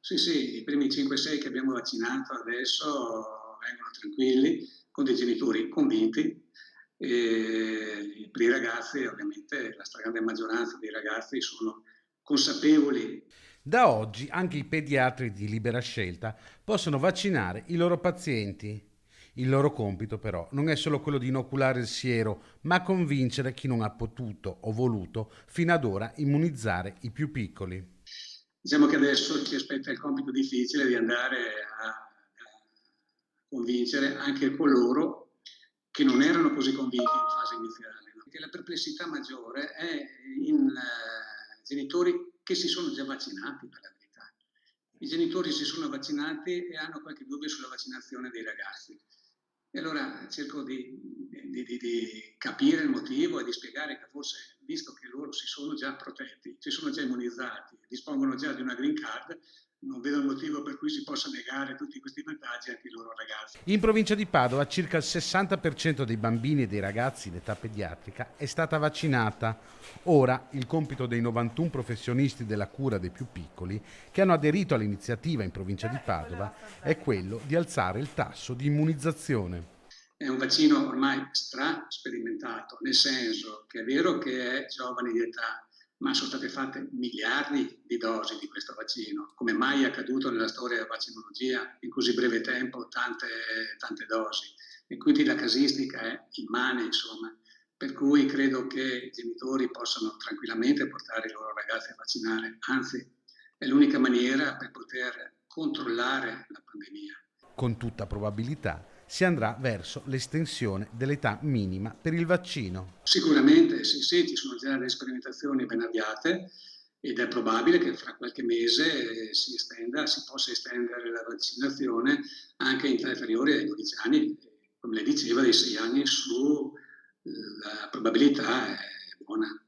Sì, sì, i primi 5-6 che abbiamo vaccinato adesso vengono tranquilli, con dei genitori convinti, e per i ragazzi ovviamente la stragrande maggioranza dei ragazzi sono consapevoli. Da oggi anche i pediatri di libera scelta possono vaccinare i loro pazienti. Il loro compito però non è solo quello di inoculare il siero, ma convincere chi non ha potuto o voluto fino ad ora immunizzare i più piccoli. Diciamo che adesso ci aspetta il compito difficile di andare a convincere anche coloro che non erano così convinti in fase iniziale. No? Perché la perplessità maggiore è in genitori che si sono già vaccinati, per la verità. I genitori si sono vaccinati e hanno qualche dubbio sulla vaccinazione dei ragazzi. E allora cerco di capire il motivo e di spiegare che forse, visto che loro si sono già protetti, si sono già immunizzati, dispongono già di una green card, non vedo il motivo per cui si possa negare tutti questi vantaggi anche ai loro ragazzi. In provincia di Padova circa il 60% dei bambini e dei ragazzi in età pediatrica è stata vaccinata. Ora il compito dei 91 professionisti della cura dei più piccoli che hanno aderito all'iniziativa in provincia di Padova è quello di alzare il tasso di immunizzazione. È un vaccino ormai stra-sperimentato, nel senso che è vero che è giovane di età, ma sono state fatte miliardi di dosi di questo vaccino. Come mai è accaduto nella storia della vaccinologia in così breve tempo tante dosi? E quindi la casistica è immane, insomma. Per cui credo che i genitori possano tranquillamente portare i loro ragazzi a vaccinare, anzi è l'unica maniera per poter controllare la pandemia. Con tutta probabilità si andrà verso l'estensione dell'età minima per il vaccino. Sicuramente sì, sì, ci sono già delle sperimentazioni ben avviate ed è probabile che fra qualche mese si possa estendere la vaccinazione anche in età inferiore ai 12 anni, come lei diceva, dei 6 anni su, la probabilità è buona.